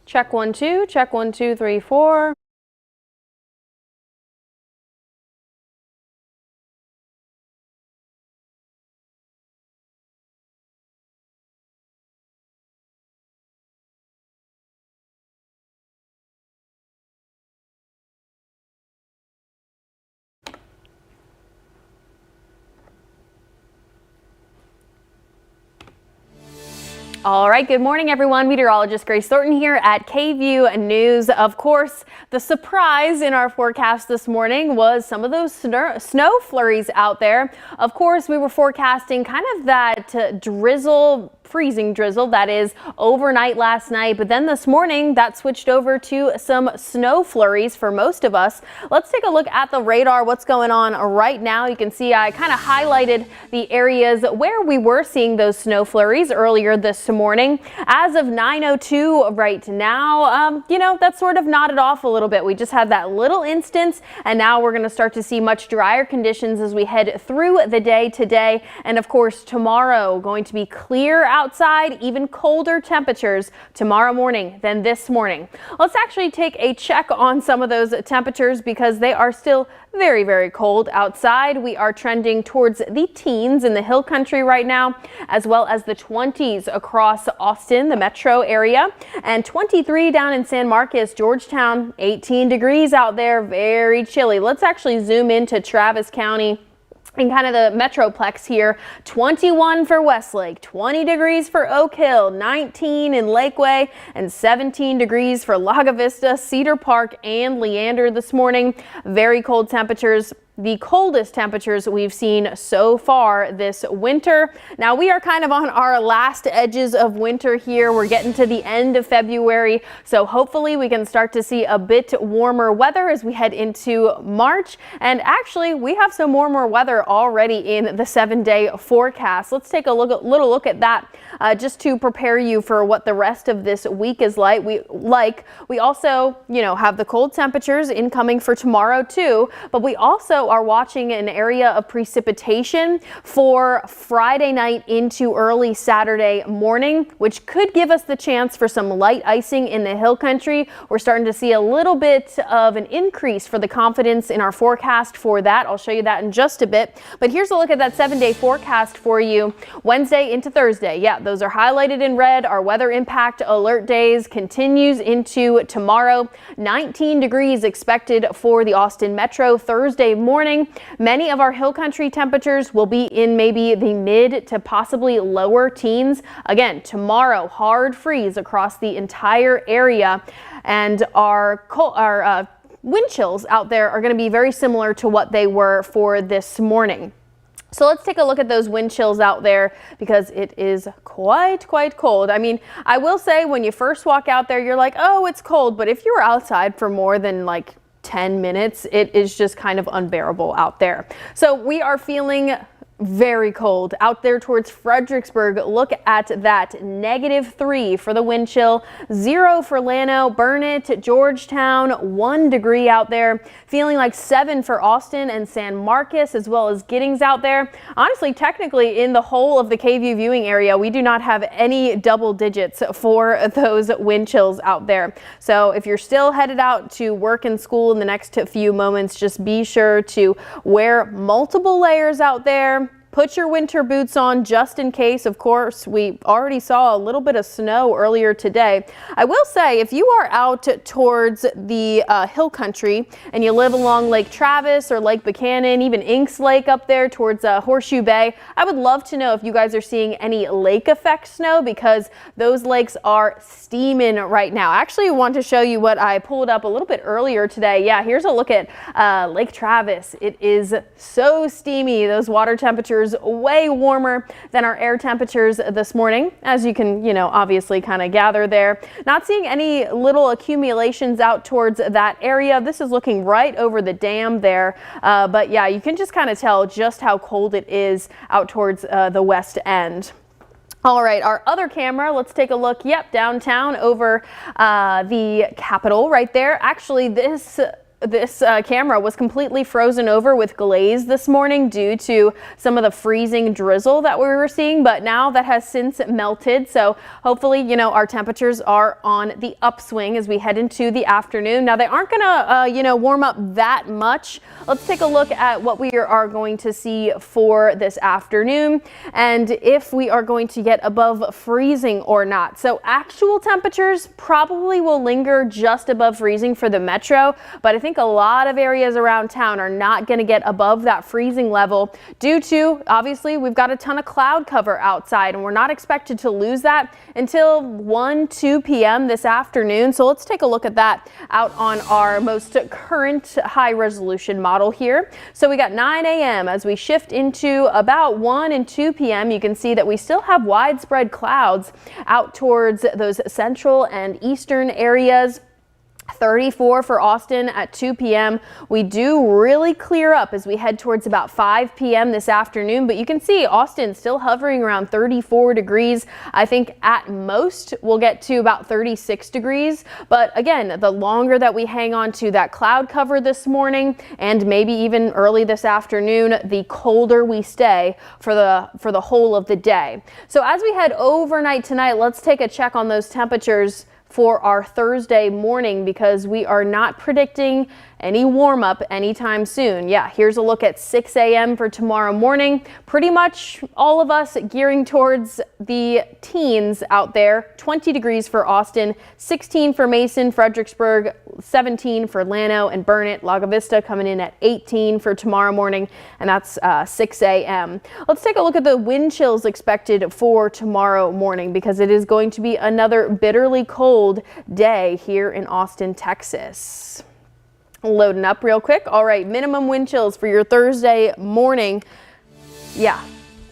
Check 1 2, check 1 2 3 4. All right, good morning, everyone. Meteorologist Grace Thornton here at KVUE News. Of course, the surprise in our forecast this morning was some of those snow flurries out there. Of course, we were forecasting kind of that drizzle, freezing drizzle that is overnight last night, but then this morning that switched over to some snow flurries for most of us. Let's take a look at the radar, what's going on right now. You can see I kind of highlighted the areas where we were seeing those snow flurries earlier this morning. As of 9:02 right now, that's sort of nodded off a little bit. We just had that little instance, and now we're going to start to see much drier conditions as we head through the day today. And of course, tomorrow going to be clear outside, even colder temperatures tomorrow morning than this morning. Let's actually take a check on some of those temperatures because they are still very, very cold outside. We are trending towards the teens in the hill country right now, as well as the 20s across Austin, the metro area, and 23 down in San Marcos, Georgetown, 18 degrees out there, very chilly. Let's actually zoom into Travis County and kind of the metroplex here. 21 for Westlake, 20 degrees for Oak Hill, 19 in Lakeway, and 17 degrees for Laga Vista, Cedar Park, and Leander this morning. Very cold temperatures. The coldest temperatures we've seen so far this winter. Now we are kind of on our last edges of winter here. We're getting to the end of February, so hopefully we can start to see a bit warmer weather as we head into March. And actually, we have some warmer weather already in the 7-day forecast. Let's take a little look at that just to prepare you for what the rest of this week is like. We also, have the cold temperatures incoming for tomorrow too, but we also are watching an area of precipitation for Friday night into early Saturday morning, which could give us the chance for some light icing in the hill country. We're starting to see a little bit of an increase for the confidence in our forecast for that. I'll show you that in just a bit. But here's a look at that 7-day forecast for you. Wednesday into Thursday. Yeah, those are highlighted in red. Our weather impact alert days continues into tomorrow. 19 degrees expected for the Austin metro Thursday morning. Many of our hill country temperatures will be in maybe the mid to possibly lower teens. Again, tomorrow, hard freeze across the entire area, and our wind chills out there are going to be very similar to what they were for this morning. So let's take a look at those wind chills out there because it is quite cold. I mean, I will say when you first walk out there, you're like, oh, it's cold. But if you were outside for more than 10 minutes, it is just kind of unbearable out there. So we are feeling very cold out there towards Fredericksburg. Look at that, -3 for the wind chill, 0 for Llano, Burnett, Georgetown, 1 degree out there. Feeling like 7 for Austin and San Marcos, as well as Giddings out there. Honestly, technically in the whole of the KVUE viewing area, we do not have any double digits for those wind chills out there. So if you're still headed out to work and school in the next few moments, just be sure to wear multiple layers out there. Put your winter boots on just in case. Of course, we already saw a little bit of snow earlier today. I will say, if you are out towards the hill country and you live along Lake Travis or Lake Buchanan, even Inks Lake up there towards Horseshoe Bay, I would love to know if you guys are seeing any lake effect snow because those lakes are steaming right now. Actually, I want to show you what I pulled up a little bit earlier today. Yeah, here's a look at Lake Travis. It is so steamy. Those water temperatures way warmer than our air temperatures this morning, as you can, obviously kind of gather there. Not seeing any little accumulations out towards that area. This is looking right over the dam there. But yeah, you can just kind of tell just how cold it is out towards the west end. All right, our other camera, let's take a look. Yep, downtown over the Capitol right there. Actually, this this camera was completely frozen over with glaze this morning due to some of the freezing drizzle that we were seeing, but now that has since melted. So hopefully, you know, our temperatures are on the upswing as we head into the afternoon. Now they aren't gonna, warm up that much. Let's take a look at what we are going to see for this afternoon and if we are going to get above freezing or not. So actual temperatures probably will linger just above freezing for the metro, but I think a lot of areas around town are not going to get above that freezing level due to, obviously, we've got a ton of cloud cover outside and we're not expected to lose that until 2 p.m. this afternoon. So let's take a look at that out on our most current high resolution model here. So we got 9 a.m. as we shift into about 1 and 2 p.m. You can see that we still have widespread clouds out towards those central and eastern areas. 34 for Austin at 2 p.m. We do really clear up as we head towards about 5 p.m. this afternoon, but you can see Austin still hovering around 34 degrees. I think at most we'll get to about 36 degrees. But again, the longer that we hang on to that cloud cover this morning and maybe even early this afternoon, the colder we stay for the whole of the day. So as we head overnight tonight, let's take a check on those temperatures for our Thursday morning because we are not predicting any warm up anytime soon. Yeah, here's a look at 6 a.m. for tomorrow morning. Pretty much all of us gearing towards the teens out there. 20 degrees for Austin, 16 for Mason, Fredericksburg, 17 for Llano and Burnett. Lago Vista coming in at 18 for tomorrow morning, and that's 6 a.m. Let's take a look at the wind chills expected for tomorrow morning because it is going to be another bitterly cold day here in Austin, Texas. Loading up real quick. All right, minimum wind chills for your Thursday morning. Yeah,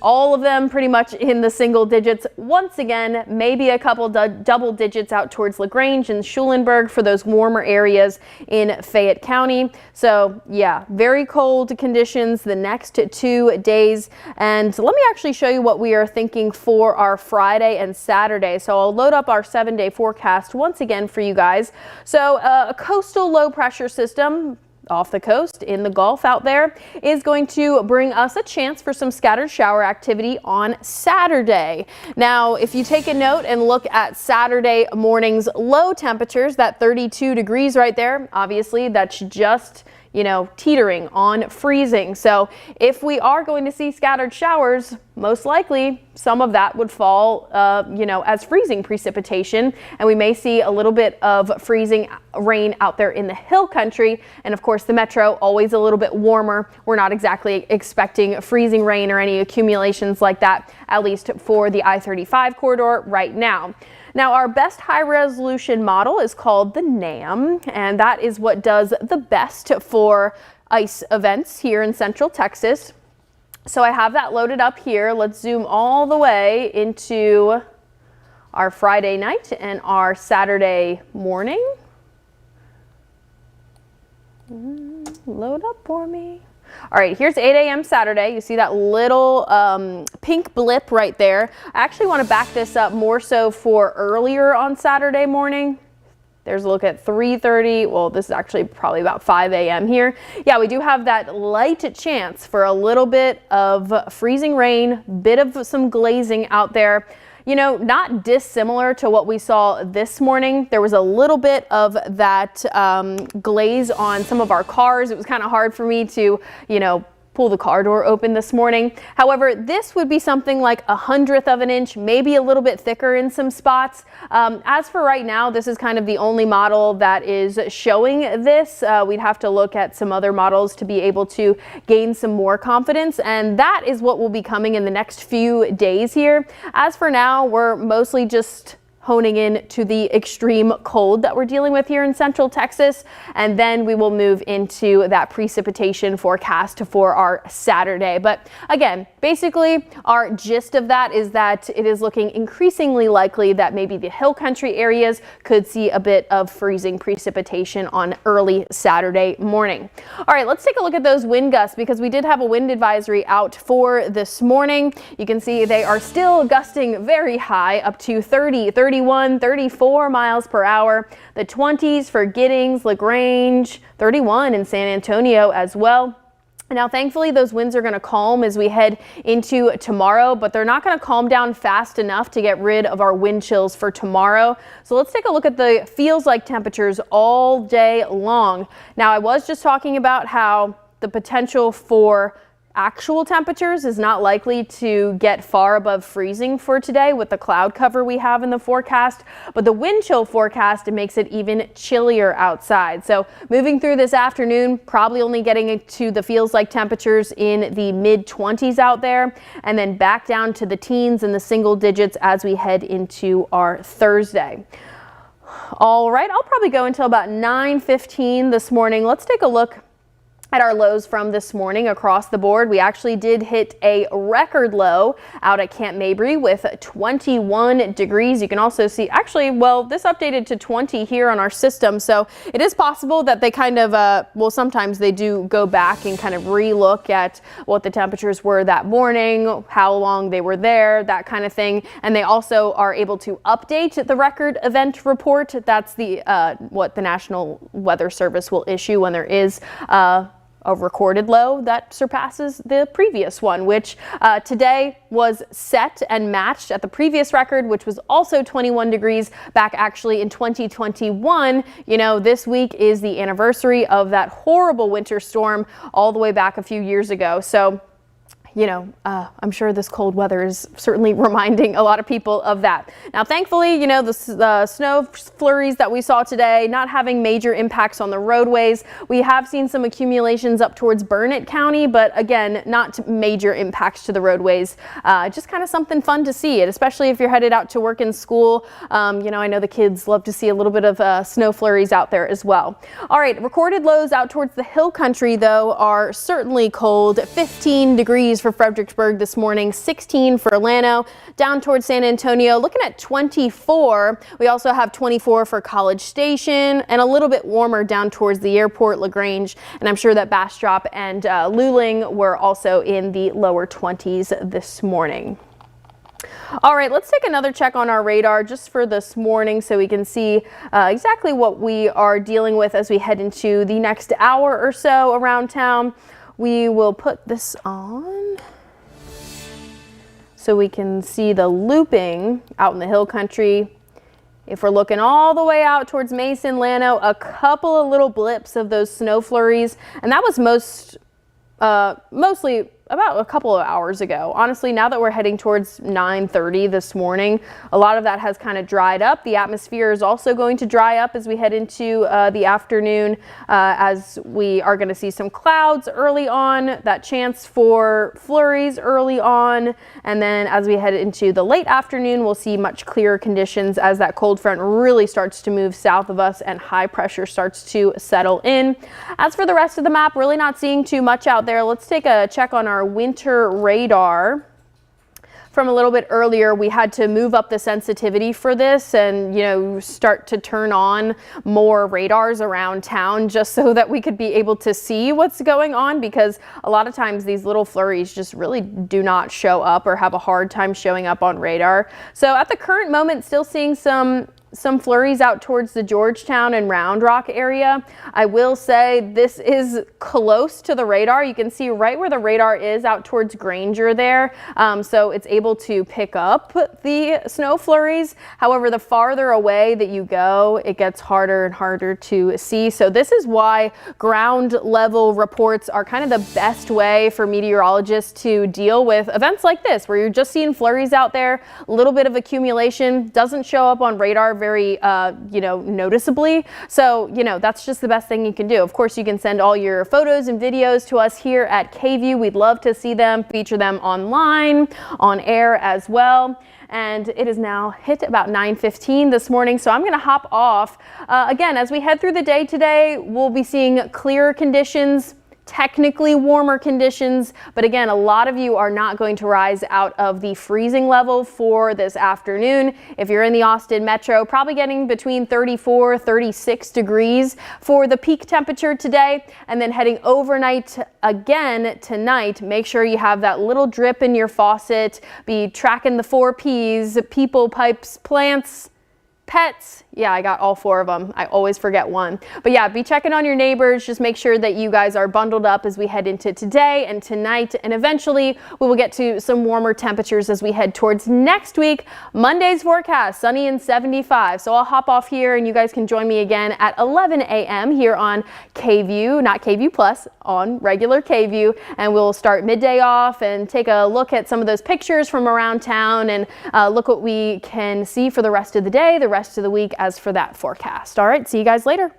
all of them pretty much in the single digits. Once again, maybe a couple double digits out towards LaGrange and Schulenburg for those warmer areas in Fayette County. So yeah, very cold conditions the next 2 days. And let me actually show you what we are thinking for our Friday and Saturday. So I'll load up our 7-day forecast once again for you guys. So a coastal low pressure system off the coast in the Gulf out there is going to bring us a chance for some scattered shower activity on Saturday. Now, if you take a note and look at Saturday morning's low temperatures, that 32 degrees right there, obviously that's just, teetering on freezing. So if we are going to see scattered showers, most likely some of that would fall, as freezing precipitation. And we may see a little bit of freezing rain out there in the hill country. And of course, the metro, always a little bit warmer. We're not exactly expecting freezing rain or any accumulations like that, at least for the I-35 corridor right now. Now, our best high resolution model is called the NAM, and that is what does the best for ice events here in Central Texas. So I have that loaded up here. Let's zoom all the way into our Friday night and our Saturday morning. Load up for me. All right, here's 8 a.m. Saturday. You see that little pink blip right there. I actually want to back this up more so for earlier on Saturday morning. There's a look at 3:30. Well, this is actually probably about 5 a.m. here. Yeah, we do have that light chance for a little bit of freezing rain, bit of some glazing out there. Not dissimilar to what we saw this morning. There was a little bit of that glaze on some of our cars. It was kind of hard for me to, pull the car door open this morning. However, this would be something like 1/100 of an inch, maybe a little bit thicker in some spots. As for right now, this is kind of the only model that is showing this. We'd have to look at some other models to be able to gain some more confidence, and that is what will be coming in the next few days here. As for now, we're mostly just honing in to the extreme cold that we're dealing with here in Central Texas. And then we will move into that precipitation forecast for our Saturday. But again, basically our gist of that is that it is looking increasingly likely that maybe the hill country areas could see a bit of freezing precipitation on early Saturday morning. All right, let's take a look at those wind gusts because we did have a wind advisory out for this morning. You can see they are still gusting very high, up to 30, 35 31, 34 miles per hour. The 20s for Giddings, LaGrange, 31 in San Antonio as well. Now, thankfully, those winds are going to calm as we head into tomorrow, but they're not going to calm down fast enough to get rid of our wind chills for tomorrow. So let's take a look at the feels like temperatures all day long. Now, I was just talking about how the potential for actual temperatures is not likely to get far above freezing for today with the cloud cover we have in the forecast, but the wind chill forecast, it makes it even chillier outside. So moving through this afternoon, probably only getting to the feels like temperatures in the mid 20s out there, and then back down to the teens and the single digits as we head into our Thursday. All right, I'll probably go until about 9:15 this morning. Let's take a look at our lows from this morning across the board. We actually did hit a record low out at Camp Mabry with 21 degrees. You can also see, actually, well, this updated to 20 here on our system. So it is possible that they kind of, well, sometimes they do go back and kind of relook at what the temperatures were that morning, how long they were there, that kind of thing. And they also are able to update the record event report. That's the what the National Weather Service will issue when there is a recorded low that surpasses the previous one, which today was set and matched at the previous record, which was also 21 degrees back actually in 2021. You know, this week is the anniversary of that horrible winter storm all the way back a few years ago. So, you know, I'm sure this cold weather is certainly reminding a lot of people of that. Now, thankfully, you know, the snow flurries that we saw today not having major impacts on the roadways. We have seen some accumulations up towards Burnett County, but again, not major impacts to the roadways. Just kind of something fun to see it, especially if you're headed out to work and school. You know, I know the kids love to see a little bit of snow flurries out there as well. All right, recorded lows out towards the hill country, though, are certainly cold. 15 degrees for Fredericksburg this morning, 16 for Orlando, down towards San Antonio, looking at 24. We also have 24 for College Station and a little bit warmer down towards the airport, LaGrange, and I'm sure that Bastrop and Luling were also in the lower 20s this morning. All right, let's take another check on our radar just for this morning so we can see exactly what we are dealing with as we head into the next hour or so around town. We will put this on so we can see the looping out in the hill country. If we're looking all the way out towards Mason, Llano, a couple of little blips of those snow flurries, and that was mostly about a couple of hours ago. Honestly, now that we're heading towards 9:30 this morning, a lot of that has kind of dried up. The atmosphere is also going to dry up as we head into the afternoon, as we are going to see some clouds early on, that chance for flurries early on, and then as we head into the late afternoon, we'll see much clearer conditions as that cold front really starts to move south of us and high pressure starts to settle in. As for the rest of the map, really not seeing too much out there. Let's take a check on our winter radar. From a little bit earlier, we had to move up the sensitivity for this and, you know, start to turn on more radars around town just so that we could be able to see what's going on, because a lot of times these little flurries just really do not show up or have a hard time showing up on radar. So at the current moment, still seeing some flurries out towards the Georgetown and Round Rock area. I will say this is close to the radar. You can see right where the radar is out towards Granger there. So it's able to pick up the snow flurries. However, the farther away that you go, it gets harder and harder to see. So this is why ground level reports are kind of the best way for meteorologists to deal with events like this, where you're just seeing flurries out there, a little bit of accumulation, doesn't show up on radar very, you know, noticeably. So, you know, that's just the best thing you can do. Of course, you can send all your photos and videos to us here at KView. We'd love to see them, feature them online, on air as well. And it is now hit about 9:15 this morning, so I'm going to hop off. Again, as we head through the day today, we'll be seeing clearer conditions, technically warmer conditions, but again, a lot of you are not going to rise out of the freezing level for this afternoon. If you're in the Austin metro, probably getting between 34, 36 degrees for the peak temperature today, and then heading overnight again tonight. Make sure you have that little drip in your faucet, be tracking the 4 Ps, people, pipes, plants, Pets, yeah, I got all 4 of them. I always forget one. But yeah, be checking on your neighbors. Just make sure that you guys are bundled up as we head into today and tonight. And eventually we will get to some warmer temperatures as we head towards next week. Monday's forecast, sunny and 75. So I'll hop off here and you guys can join me again at 11 a.m. here on KView, not KView Plus, on regular KView. And we'll start midday off and take a look at some of those pictures from around town and look what we can see for the rest of the day, the rest of the week as for that forecast. All right, see you guys later.